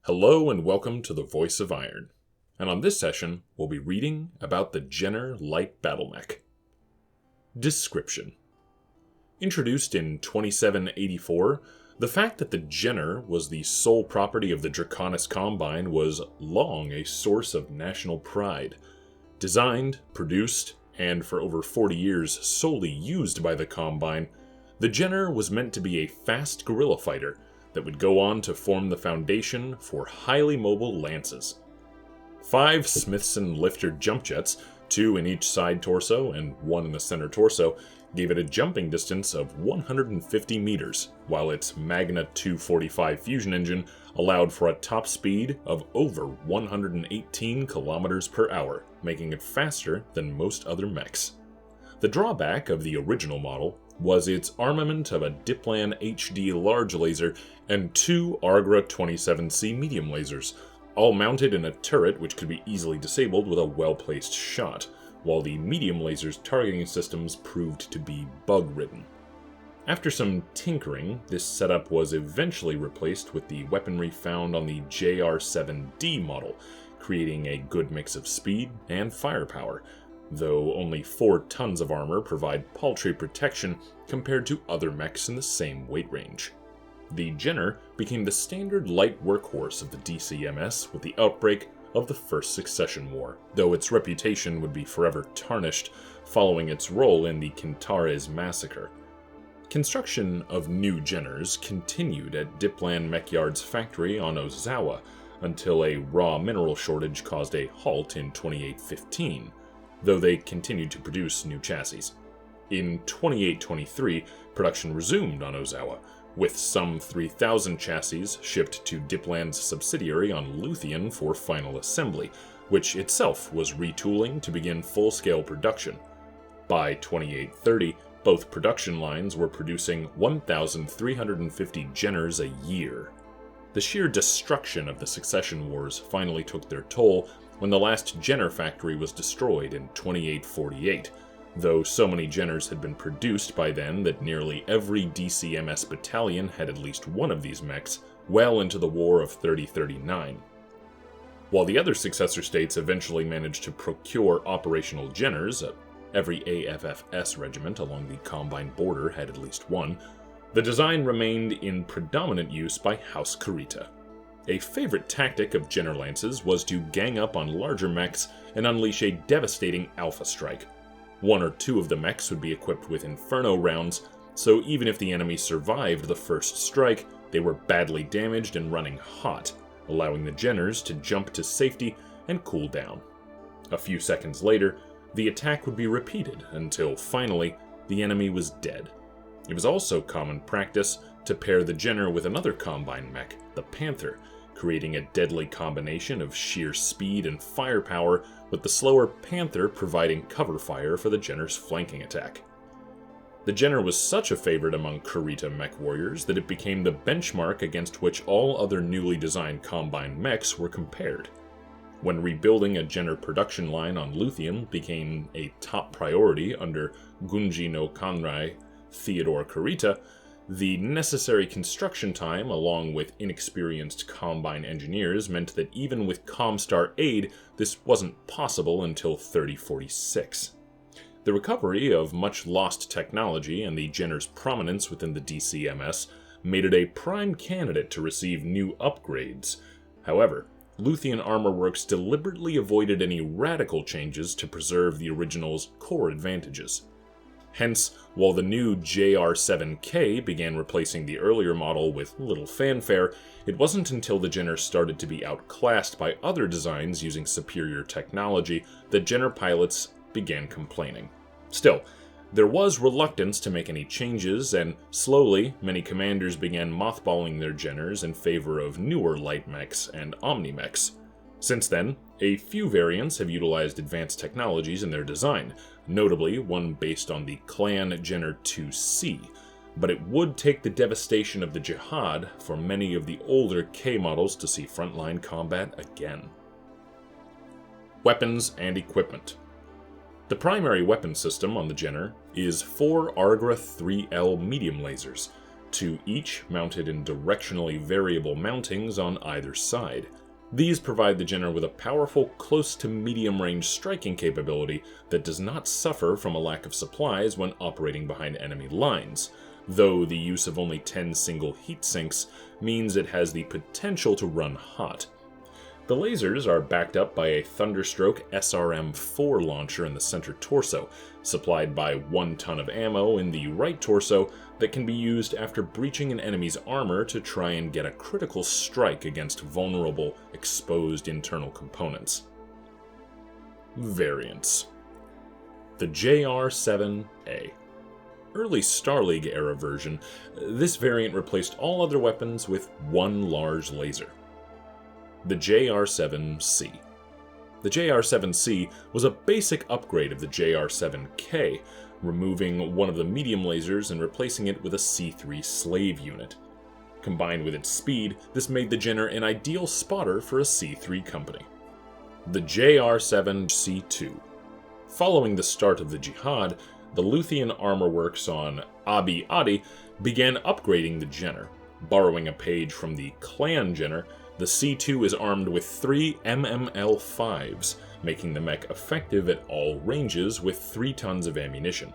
Hello and welcome to the Voice of Iron, and on this session we'll be reading about the Jenner Light Battlemech. Description. Introduced in 2784, the fact that the Jenner was the sole property of the Draconis Combine was long a source of national pride. Designed, produced, and for over 40 years solely used by the Combine, the Jenner was meant to be a fast guerrilla fighter that would go on to form the foundation for highly mobile lances. 5 Smithson lifter jump jets, 2 in each side torso and 1 in the center torso, gave it a jumping distance of 150 meters, while its Magna 245 fusion engine allowed for a top speed of over 118 kilometers per hour, making it faster than most other mechs. The drawback of the original model was its armament of a Diplan HD large laser and 2 Argra 27C medium lasers, all mounted in a turret which could be easily disabled with a well-placed shot, while the medium laser's targeting systems proved to be bug-ridden. After some tinkering, this setup was eventually replaced with the weaponry found on the JR-7D model, creating a good mix of speed and firepower, though only 4 tons of armor provide paltry protection compared to other mechs in the same weight range. The Jenner became the standard light workhorse of the DCMS with the outbreak of the First Succession War, though its reputation would be forever tarnished following its role in the Kintares massacre. Construction of new Jenners continued at Diplan Mechyard's factory on Ozawa until a raw mineral shortage caused a halt in 2815, though they continued to produce new chassis. In 2823, production resumed on Ozawa, with some 3,000 chassis shipped to Diplan's subsidiary on Luthien for final assembly, which itself was retooling to begin full-scale production. By 2830, both production lines were producing 1,350 Jenners a year. The sheer destruction of the Succession Wars finally took their toll when the last Jenner factory was destroyed in 2848, though so many Jenners had been produced by then that nearly every DCMS battalion had at least one of these mechs well into the War of 3039. While the other successor states eventually managed to procure operational Jenners, every AFFS regiment along the Combine border had at least one, the design remained in predominant use by House Kurita. A favorite tactic of Jenner lances was to gang up on larger mechs and unleash a devastating alpha strike. 1 or 2 of the mechs would be equipped with Inferno rounds, so even if the enemy survived the first strike, they were badly damaged and running hot, allowing the Jenners to jump to safety and cool down. A few seconds later, the attack would be repeated until finally the enemy was dead. It was also common practice to pair the Jenner with another Combine mech, the Panther, creating a deadly combination of sheer speed and firepower, with the slower Panther providing cover fire for the Jenner's flanking attack. The Jenner was such a favorite among Kurita mech warriors that it became the benchmark against which all other newly designed Combine mechs were compared. When rebuilding a Jenner production line on Luthien became a top priority under Gunji no Kanrai Theodore Kurita, the necessary construction time, along with inexperienced Combine engineers, meant that even with Comstar aid, this wasn't possible until 3046. The recovery of much lost technology and the Jenner's prominence within the DCMS made it a prime candidate to receive new upgrades. However, Luthien Armor Works deliberately avoided any radical changes to preserve the original's core advantages. Hence, while the new JR-7K began replacing the earlier model with little fanfare, it wasn't until the Jenner started to be outclassed by other designs using superior technology that Jenner pilots began complaining. Still, there was reluctance to make any changes, and slowly, many commanders began mothballing their Jenners in favor of newer Light Mechs and Omni-Mechs. Since then, a few variants have utilized advanced technologies in their design, notably one based on the Clan Jenner 2C, but it would take the devastation of the Jihad for many of the older K models to see frontline combat again. Weapons and equipment. The primary weapon system on the Jenner is 4 Argra 3L medium lasers, 2 each, mounted in directionally variable mountings on either side. These provide the Jenner with a powerful, close to medium-range striking capability that does not suffer from a lack of supplies when operating behind enemy lines, though the use of only 10 single heat sinks means it has the potential to run hot. The lasers are backed up by a Thunderstroke SRM-4 launcher in the center torso, supplied by 1 ton of ammo in the right torso that can be used after breaching an enemy's armor to try and get a critical strike against vulnerable, exposed internal components. Variants. The JR-7A. Early Star League era version, this variant replaced all other weapons with 1 large laser. The JR-7C. The JR-7C was a basic upgrade of the JR-7K, removing one of the medium lasers and replacing it with a C3 slave unit. Combined with its speed, this made the Jenner an ideal spotter for a C3 company. The JR-7C2. Following the start of the Jihad, the Luthian Armor Works on Abi Adi began upgrading the Jenner. Borrowing a page from the Clan Jenner, the C2 is armed with 3 MML5s, making the mech effective at all ranges with 3 tons of ammunition.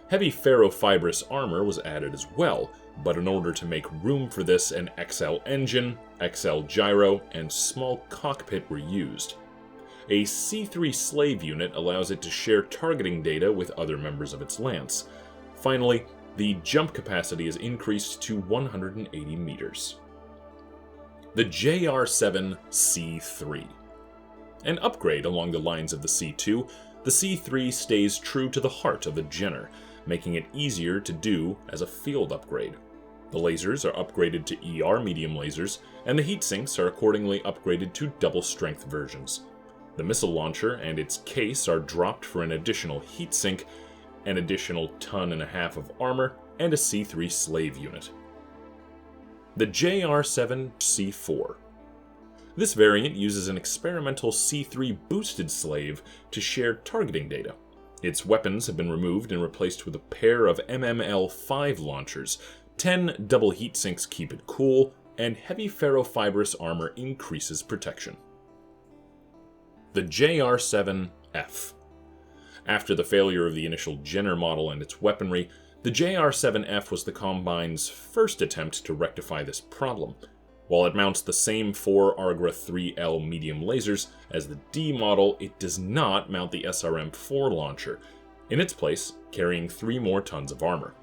Heavy ferrofibrous armor was added as well, but in order to make room for this, an XL engine, XL gyro, and small cockpit were used. A C3 slave unit allows it to share targeting data with other members of its lance. Finally, the jump capacity is increased to 180 meters. The JR-7C3. An upgrade along the lines of the C2, the C3 stays true to the heart of the Jenner, making it easier to do as a field upgrade. The lasers are upgraded to ER medium lasers, and the heatsinks are accordingly upgraded to double-strength versions. The missile launcher and its case are dropped for an additional heatsink, an additional 1.5 tons of armor, and a C3 slave unit. The JR-7C4. This variant uses an experimental C3 boosted slave to share targeting data. Its weapons have been removed and replaced with a pair of MML5 launchers, 10 double heatsinks keep it cool, and heavy ferrofibrous armor increases protection. The JR-7F. After the failure of the initial Jenner model and its weaponry, the JR-7F was the Combine's first attempt to rectify this problem. While it mounts the same 4 Argra 3L medium lasers as the D model, it does not mount the SRM-4 launcher, in its place carrying 3 more tons of armor.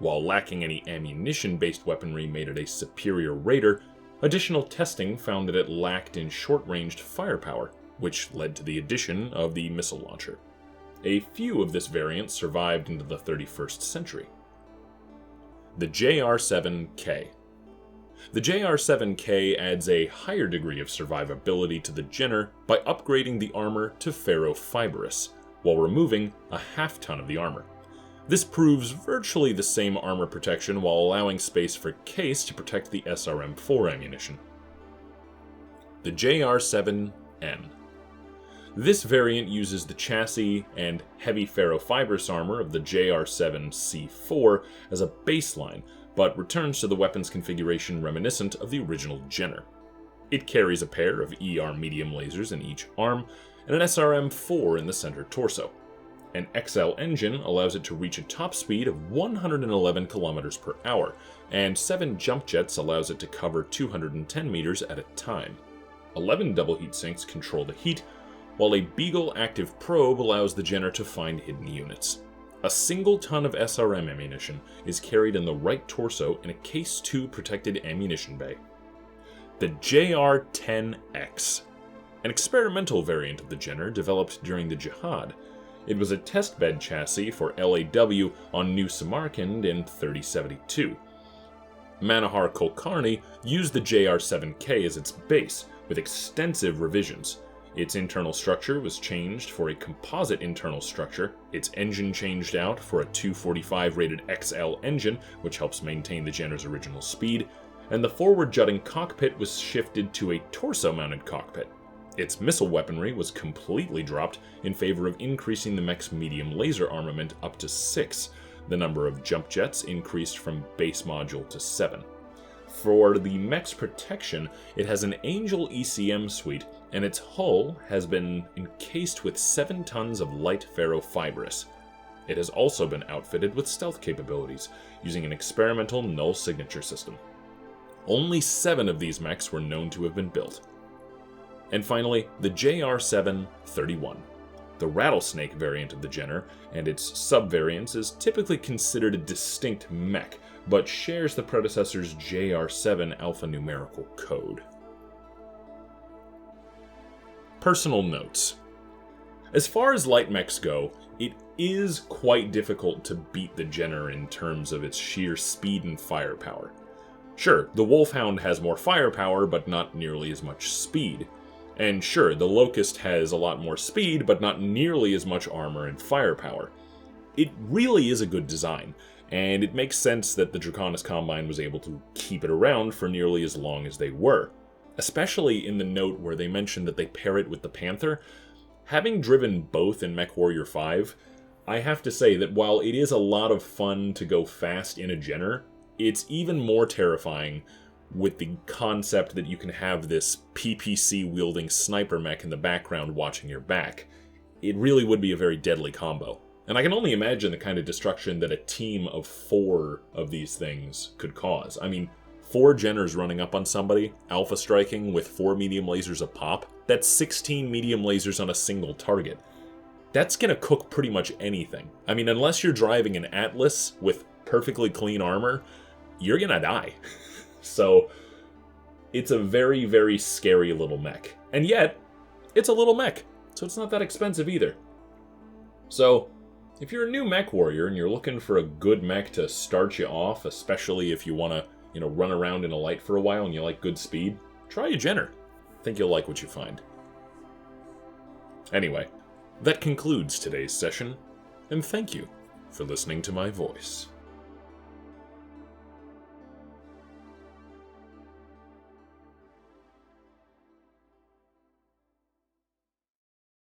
While lacking any ammunition-based weaponry made it a superior raider, additional testing found that it lacked in short-ranged firepower, which led to the addition of the missile launcher. A few of this variant survived into the 31st century. The JR-7K. The JR-7K adds a higher degree of survivability to the Jenner by upgrading the armor to ferrofibrous, while removing a 1/2 ton of the armor. This proves virtually the same armor protection while allowing space for case to protect the SRM-4 ammunition. The JR-7N. This variant uses the chassis and heavy ferrofibrous armor of the JR-7C4 as a baseline, but returns to the weapon's configuration reminiscent of the original Jenner. It carries a pair of ER medium lasers in each arm, and an SRM-4 in the center torso. An XL engine allows it to reach a top speed of 111 km per hour, and 7 jump jets allows it to cover 210 meters at a time. 11 double heat sinks control the heat, while a Beagle active probe allows the Jenner to find hidden units. A single ton of SRM ammunition is carried in the right torso in a Case 2 protected ammunition bay. The JR-10X. An experimental variant of the Jenner developed during the Jihad. It was a testbed chassis for LAW on New Samarkand in 3072. Manohar Kulkarni used the JR-7K as its base, with extensive revisions. Its internal structure was changed for a composite internal structure, its engine changed out for a 245 rated XL engine, which helps maintain the Jenner's original speed, and the forward jutting cockpit was shifted to a torso-mounted cockpit. Its missile weaponry was completely dropped in favor of increasing the mech's medium laser armament up to 6, The number of jump jets increased from base module to 7. For the mech's protection, it has an Angel ECM suite, and its hull has been encased with 7 tons of light ferrofibrous. It has also been outfitted with stealth capabilities, using an experimental null signature system. Only 7 of these mechs were known to have been built. And finally, the JR-7-31. The Rattlesnake variant of the Jenner, and its sub-variants, is typically considered a distinct mech, but shares the predecessor's JR-7 alphanumerical code. Personal notes. As far as Light Mechs go, it is quite difficult to beat the Jenner in terms of its sheer speed and firepower. Sure, the Wolfhound has more firepower, but not nearly as much speed. And sure, the Locust has a lot more speed, but not nearly as much armor and firepower. It really is a good design, and it makes sense that the Draconis Combine was able to keep it around for nearly as long as they were. Especially in the note where they mentioned that they pair it with the Panther. Having driven both in MechWarrior 5, I have to say that while it is a lot of fun to go fast in a Jenner, it's even more terrifying with the concept that you can have this PPC-wielding sniper mech in the background watching your back. It really would be a very deadly combo. And I can only imagine the kind of destruction that a team of 4 of these things could cause. I mean, 4 Jenners running up on somebody, alpha striking with 4 medium lasers a pop, that's 16 medium lasers on a single target. That's gonna cook pretty much anything. I mean, unless you're driving an Atlas with perfectly clean armor, you're gonna die. So, it's a very, very scary little mech. And yet, it's a little mech, so it's not that expensive either. So, if you're a new mech warrior and you're looking for a good mech to start you off, especially if you want to, run around in a light for a while and you like good speed, try a Jenner. I think you'll like what you find. Anyway, that concludes today's session, and thank you for listening to my voice.